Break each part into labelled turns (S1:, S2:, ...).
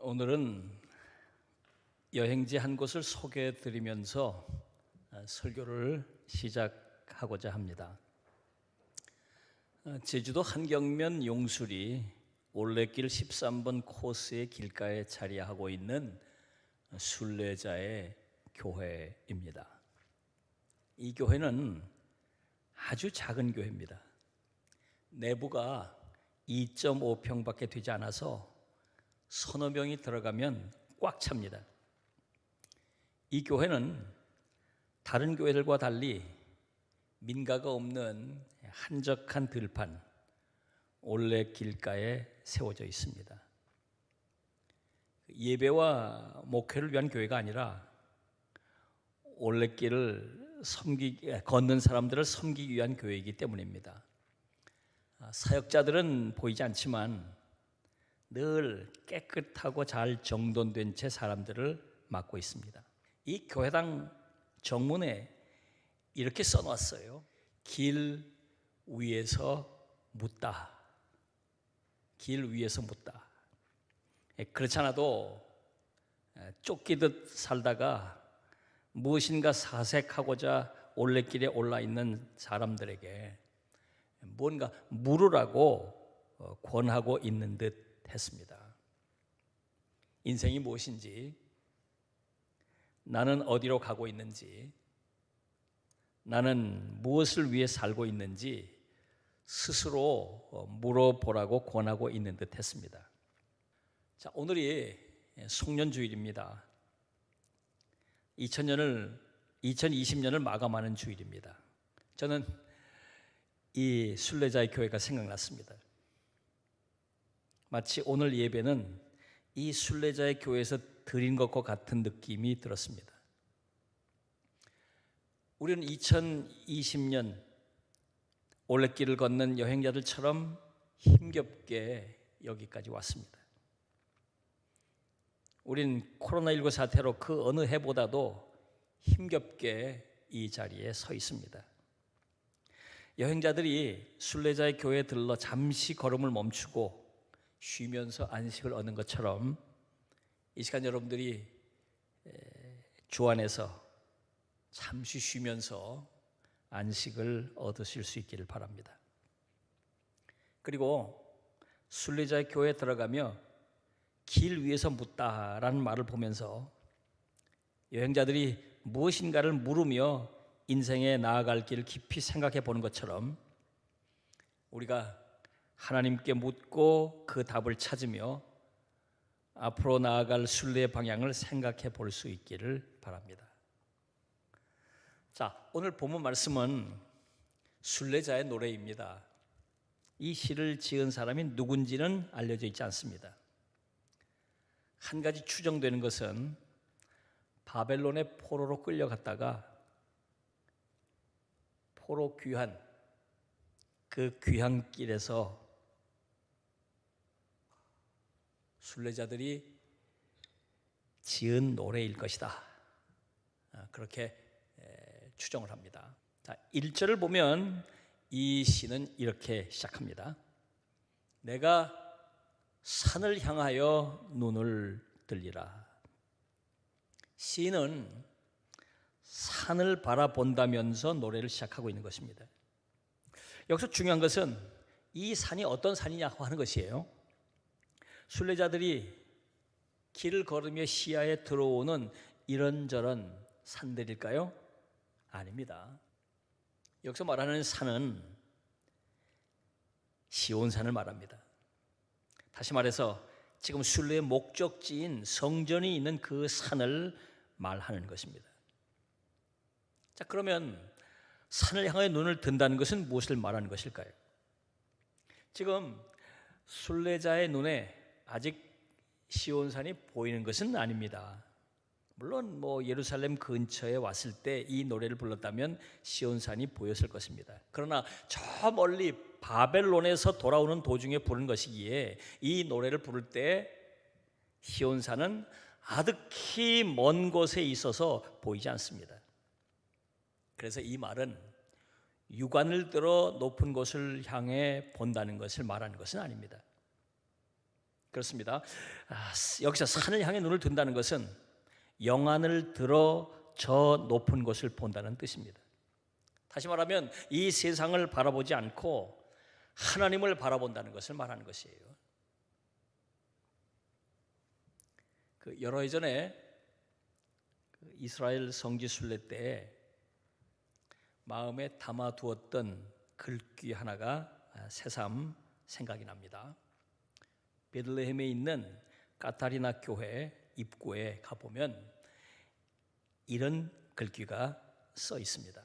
S1: 오늘은 여행지 한 곳을 소개해 드리면서 설교를 시작하고자 합니다. 제주도 한경면 용수리 올레길 13번 코스의 길가에 자리하고 있는 순례자의 교회입니다. 이 교회는 아주 작은 교회입니다. 내부가 2.5평밖에 되지 않아서 서너 명이 들어가면 꽉 찹니다. 이 교회는 다른 교회들과 달리 민가가 없는 한적한 들판 올레 길가에 세워져 있습니다. 예배와 목회를 위한 교회가 아니라 올레길을 걷는 사람들을 섬기기 위한 교회이기 때문입니다. 사역자들은 보이지 않지만 늘 깨끗하고 잘 정돈된 채 사람들을 맡고 있습니다. 이 교회당 정문에 이렇게 써놨어요. 길 위에서 묻다. 길 위에서 묻다. 그렇지 않아도 쫓기듯 살다가 무엇인가 사색하고자 올레길에 올라 있는 사람들에게 뭔가 물으라고 권하고 있는 듯 했습니다. 인생이 무엇인지, 나는 어디로 가고 있는지, 나는 무엇을 위해 살고 있는지 스스로 물어보라고 권하고 있는 듯 했습니다. 자, 오늘이 송년주일입니다. 2020년을 마감하는 주일입니다. 저는 이 순례자의 교회가 생각났습니다. 마치 오늘 예배는 이 순례자의 교회에서 드린 것과 같은 느낌이 들었습니다. 우리는 2020년 올레길을 걷는 여행자들처럼 힘겹게 여기까지 왔습니다. 우린 코로나19 사태로 그 어느 해보다도 힘겹게 이 자리에 서 있습니다. 여행자들이 순례자의 교회에 들러 잠시 걸음을 멈추고 쉬면서 안식을 얻는 것처럼 이 시간 여러분들이 주 안에서 잠시 쉬면서 안식을 얻으실 수 있기를 바랍니다. 그리고 순례자의 교회에 들어가며 길 위에서 묻다라는 말을 보면서 여행자들이 무엇인가를 물으며 인생에 나아갈 길을 깊이 생각해 보는 것처럼 우리가 하나님께 묻고 그 답을 찾으며 앞으로 나아갈 순례의 방향을 생각해 볼 수 있기를 바랍니다. 자, 오늘 본문 말씀은 순례자의 노래입니다. 이 시를 지은 사람이 누군지는 알려져 있지 않습니다. 한 가지 추정되는 것은 바벨론의 포로로 끌려갔다가 포로 귀환, 그 귀향길에서 순례자들이 지은 노래일 것이다. 그렇게 추정을 합니다. 자, 1절을 보면 이 시는 이렇게 시작합니다. 내가 산을 향하여 눈을 들리라. 시인은 산을 바라본다면서 노래를 시작하고 있는 것입니다. 여기서 중요한 것은 이 산이 어떤 산이냐고 하는 것이에요. 순례자들이 길을 걸으며 시야에 들어오는 이런저런 산들일까요? 아닙니다. 여기서 말하는 산은 시온산을 말합니다. 다시 말해서 지금 순례의 목적지인 성전이 있는 그 산을 말하는 것입니다. 자, 그러면 산을 향해 눈을 든다는 것은 무엇을 말하는 것일까요? 지금 순례자의 눈에 아직 시온산이 보이는 것은 아닙니다. 물론 예루살렘 근처에 왔을 때 이 노래를 불렀다면 시온산이 보였을 것입니다. 그러나 저 멀리 바벨론에서 돌아오는 도중에 부른 것이기에 이 노래를 부를 때 시온산은 아득히 먼 곳에 있어서 보이지 않습니다. 그래서 이 말은 육안을 들어 높은 곳을 향해 본다는 것을 말하는 것은 아닙니다. 그렇습니다. 여기서 산을 향해 눈을 든다는 것은 영안을 들어 저 높은 곳을 본다는 뜻입니다. 다시 말하면 이 세상을 바라보지 않고 하나님을 바라본다는 것을 말하는 것이에요. 여러 해 전에 이스라엘 성지 순례 때 마음에 담아두었던 글귀 하나가 새삼 생각이 납니다. 베들레헴에 있는 까타리나 교회 입구에 가보면 이런 글귀가 써 있습니다.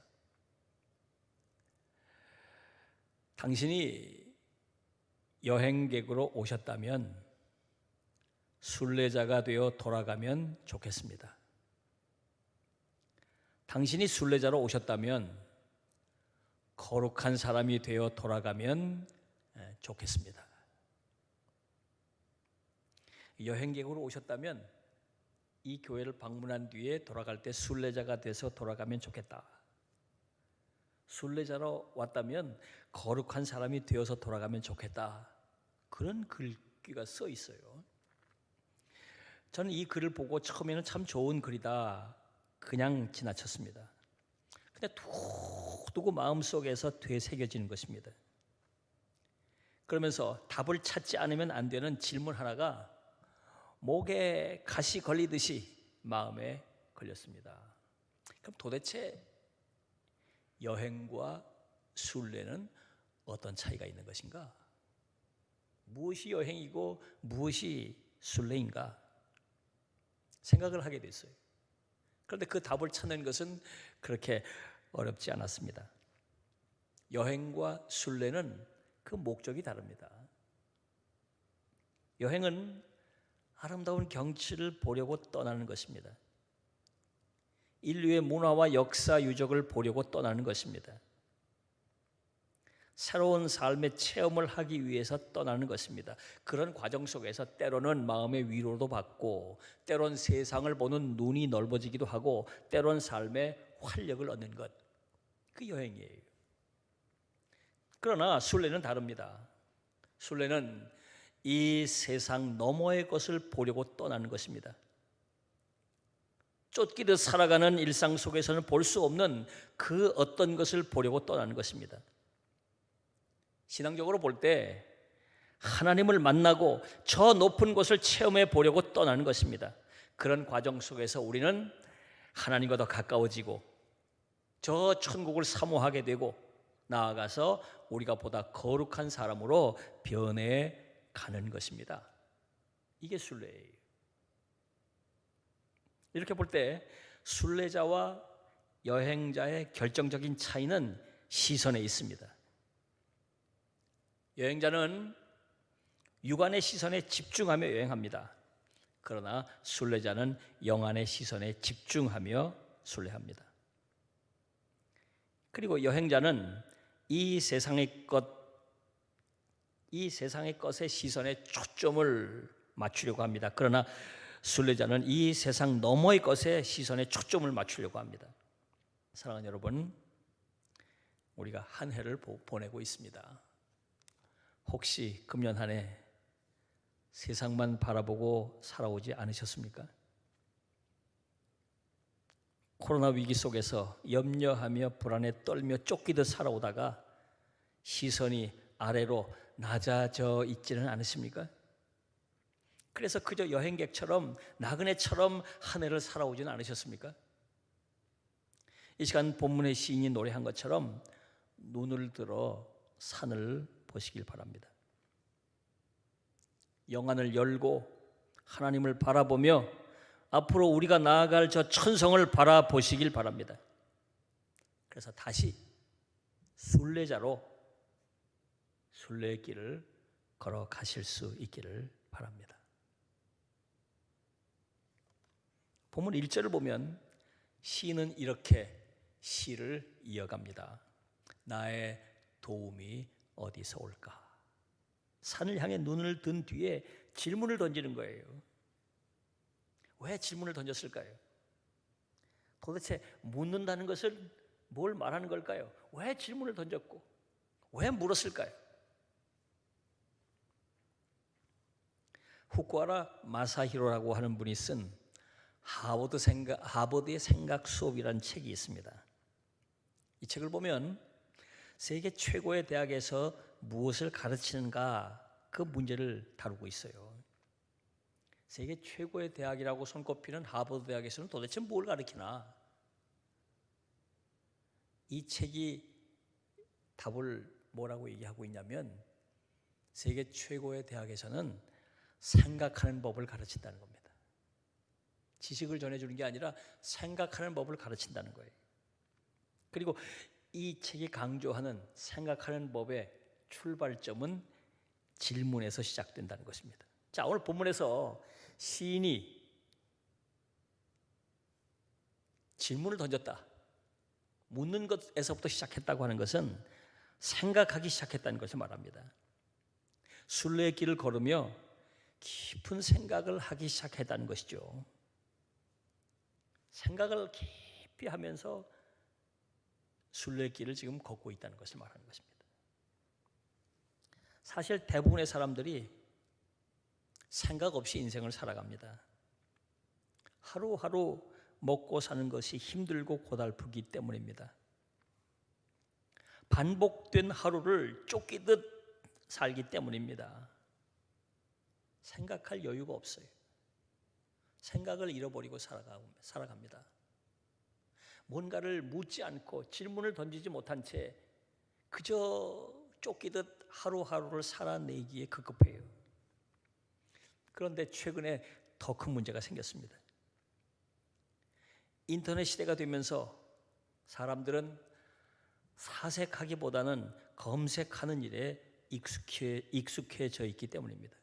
S1: 당신이 여행객으로 오셨다면 순례자가 되어 돌아가면 좋겠습니다. 당신이 순례자로 오셨다면 거룩한 사람이 되어 돌아가면 좋겠습니다. 여행객으로 오셨다면 이 교회를 방문한 뒤에 돌아갈 때 순례자가 돼서 돌아가면 좋겠다. 순례자로 왔다면 거룩한 사람이 되어서 돌아가면 좋겠다. 그런 글귀가 써 있어요. 저는 이 글을 보고 처음에는 참 좋은 글이다 그냥 지나쳤습니다. 근데 두고 마음속에서 되새겨지는 것입니다. 그러면서 답을 찾지 않으면 안 되는 질문 하나가 목에 가시 걸리듯이 마음에 걸렸습니다. 그럼 도대체 여행과 순례는 어떤 차이가 있는 것인가? 무엇이 여행이고 무엇이 순례인가? 생각을 하게 됐어요. 그런데 그 답을 찾는 것은 그렇게 어렵지 않았습니다. 여행과 순례는 그 목적이 다릅니다. 여행은 아름다운 경치를 보려고 떠나는 것입니다. 인류의 문화와 역사 유적을 보려고 떠나는 것입니다. 새로운 삶의 체험을 하기 위해서 떠나는 것입니다. 그런 과정 속에서 때로는 마음의 위로도 받고 때론 세상을 보는 눈이 넓어지기도 하고 때론 삶의 활력을 얻는 것, 그 여행이에요. 그러나 순례는 다릅니다. 순례는 이 세상 너머의 것을 보려고 떠나는 것입니다. 쫓기듯 살아가는 일상 속에서는 볼 수 없는 그 어떤 것을 보려고 떠나는 것입니다. 신앙적으로 볼 때 하나님을 만나고 저 높은 곳을 체험해 보려고 떠나는 것입니다. 그런 과정 속에서 우리는 하나님과 더 가까워지고 저 천국을 사모하게 되고 나아가서 우리가 보다 거룩한 사람으로 변해 가는 것입니다. 이게 순례예요. 이렇게 볼 때 순례자와 여행자의 결정적인 차이는 시선에 있습니다. 여행자는 육안의 시선에 집중하며 여행합니다. 그러나 순례자는 영안의 시선에 집중하며 순례합니다. 그리고 여행자는 이 세상의 것의 시선에 초점을 맞추려고 합니다. 그러나 순례자는 이 세상 너머의 것에 시선에 초점을 맞추려고 합니다. 사랑하는 여러분, 우리가 한 해를 보내고 있습니다. 혹시 금년 한 해 세상만 바라보고 살아오지 않으셨습니까? 코로나 위기 속에서 염려하며 불안에 떨며 쫓기듯 살아오다가 시선이 아래로 낮아져 있지는 않으십니까? 그래서 그저 여행객처럼 나그네처럼 한 해를 살아오지는 않으셨습니까? 이 시간 본문의 시인이 노래한 것처럼 눈을 들어 산을 보시길 바랍니다. 영안을 열고 하나님을 바라보며 앞으로 우리가 나아갈 저 천성을 바라보시길 바랍니다. 그래서 다시 순례자로 순례의 길을 걸어가실 수 있기를 바랍니다. 본문 1절을 보면 시인은 이렇게 시를 이어갑니다. 나의 도움이 어디서 올까? 산을 향해 눈을 든 뒤에 질문을 던지는 거예요. 왜 질문을 던졌을까요? 도대체 묻는다는 것을 뭘 말하는 걸까요? 왜 질문을 던졌고 왜 물었을까요? 후쿠하라 마사히로라고 하는 분이 쓴 하버드의 생각 수업이라는 책이 있습니다. 이 책을 보면 세계 최고의 대학에서 무엇을 가르치는가 그 문제를 다루고 있어요. 세계 최고의 대학이라고 손꼽히는 하버드 대학에서는 도대체 뭘 가르치나? 이 책이 답을 뭐라고 얘기하고 있냐면 세계 최고의 대학에서는 생각하는 법을 가르친다는 겁니다. 지식을 전해주는 게 아니라 생각하는 법을 가르친다는 거예요. 그리고 이 책이 강조하는 생각하는 법의 출발점은 질문에서 시작된다는 것입니다. 자, 오늘 본문에서 시인이 질문을 던졌다. 묻는 것에서부터 시작했다고 하는 것은 생각하기 시작했다는 것을 말합니다. 순례의 길을 걸으며 깊은 생각을 하기 시작했다는 것이죠. 생각을 깊이 하면서 순례의 길을 지금 걷고 있다는 것을 말하는 것입니다. 사실 대부분의 사람들이 생각 없이 인생을 살아갑니다. 하루하루 먹고 사는 것이 힘들고 고달프기 때문입니다. 반복된 하루를 쫓기듯 살기 때문입니다. 생각할 여유가 없어요. 생각을 잃어버리고 살아갑니다. 뭔가를 묻지 않고 질문을 던지지 못한 채 그저 쫓기듯 하루하루를 살아내기에 급급해요. 그런데 최근에 더 큰 문제가 생겼습니다. 인터넷 시대가 되면서 사람들은 사색하기보다는 검색하는 일에 익숙해져 있기 때문입니다.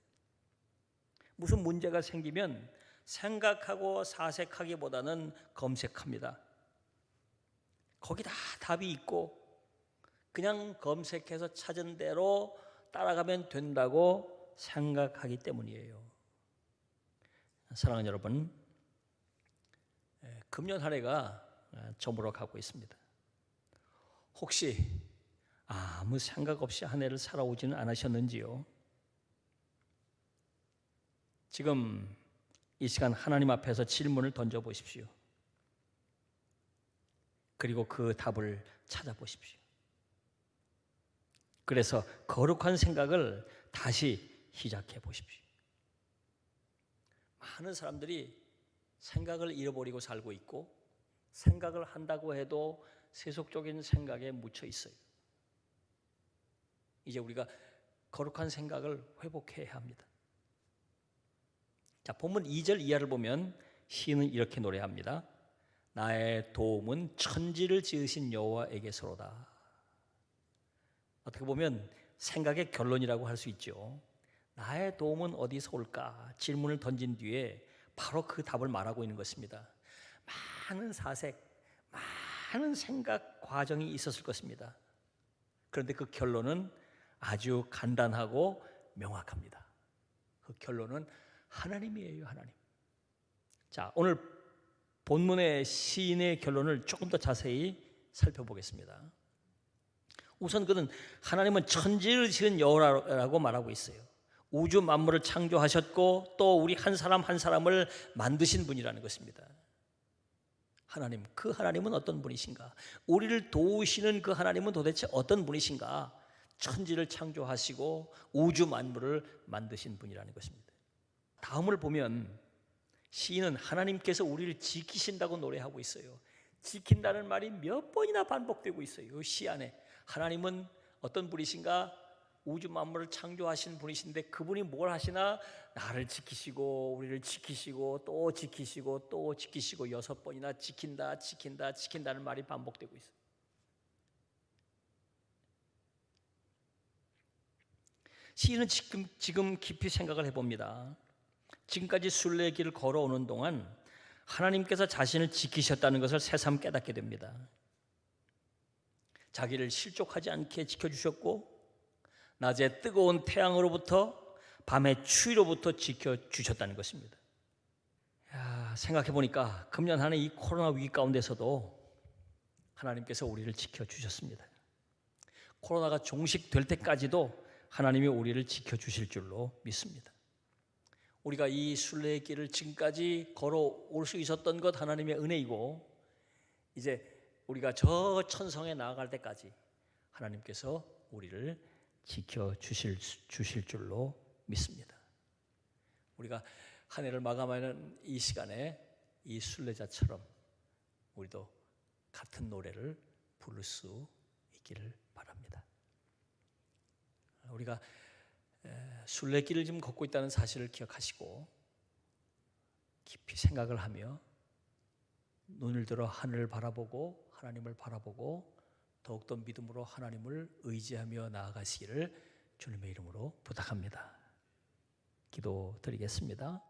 S1: 무슨 문제가 생기면 생각하고 사색하기보다는 검색합니다. 거기 다 답이 있고 그냥 검색해서 찾은 대로 따라가면 된다고 생각하기 때문이에요. 사랑하는 여러분, 금년 한 해가 저물어 가고 있습니다. 혹시 아무 생각 없이 한 해를 살아오지는 않으셨는지요? 지금 이 시간 하나님 앞에서 질문을 던져보십시오. 그리고 그 답을 찾아보십시오. 그래서 거룩한 생각을 다시 시작해 보십시오. 많은 사람들이 생각을 잃어버리고 살고 있고 생각을 한다고 해도 세속적인 생각에 묻혀 있어요. 이제 우리가 거룩한 생각을 회복해야 합니다. 자, 본문 2절 이하를 보면 시인은 이렇게 노래합니다. 나의 도움은 천지를 지으신 여호와에게서로다. 어떻게 보면 생각의 결론이라고 할 수 있죠. 나의 도움은 어디서 올까? 질문을 던진 뒤에 바로 그 답을 말하고 있는 것입니다. 많은 사색, 많은 생각 과정이 있었을 것입니다. 그런데 그 결론은 아주 간단하고 명확합니다. 그 결론은 하나님이에요, 하나님. 자, 오늘 본문의 시인의 결론을 조금 더 자세히 살펴보겠습니다. 우선 그는 하나님은 천지를 지은 여호와라고 말하고 있어요. 우주 만물을 창조하셨고 또 우리 한 사람 한 사람을 만드신 분이라는 것입니다. 하나님, 그 하나님은 어떤 분이신가? 우리를 도우시는 그 하나님은 도대체 어떤 분이신가? 천지를 창조하시고 우주 만물을 만드신 분이라는 것입니다. 다음을 보면 시인은 하나님께서 우리를 지키신다고 노래하고 있어요. 지킨다는 말이 몇 번이나 반복되고 있어요. 이 시 안에 하나님은 어떤 분이신가? 우주 만물을 창조하신 분이신데 그분이 뭘 하시나? 나를 지키시고 우리를 지키시고 또 지키시고 또 지키시고 6번이나 지킨다 지킨다 지킨다는 말이 반복되고 있어요. 시인은 지금 깊이 생각을 해봅니다. 지금까지 순례의 길을 걸어오는 동안 하나님께서 자신을 지키셨다는 것을 새삼 깨닫게 됩니다. 자기를 실족하지 않게 지켜주셨고 낮에 뜨거운 태양으로부터 밤의 추위로부터 지켜주셨다는 것입니다. 생각해보니까 금년 한 해 이 코로나 위기 가운데서도 하나님께서 우리를 지켜주셨습니다. 코로나가 종식될 때까지도 하나님이 우리를 지켜주실 줄로 믿습니다. 우리가 이 순례의 길을 지금까지 걸어올 수 있었던 것 하나님의 은혜이고, 이제 우리가 저 천성에 나아갈 때까지 하나님께서 우리를 지켜주실 줄로 믿습니다. 우리가 한 해를 마감하는 이 시간에 이 순례자처럼 우리도 같은 노래를 부를 수 있기를 바랍니다. 우리가 순례길을 지금 걷고 있다는 사실을 기억하시고 깊이 생각을 하며 눈을 들어 하늘을 바라보고 하나님을 바라보고 더욱더 믿음으로 하나님을 의지하며 나아가시기를 주님의 이름으로 부탁합니다. 기도드리겠습니다.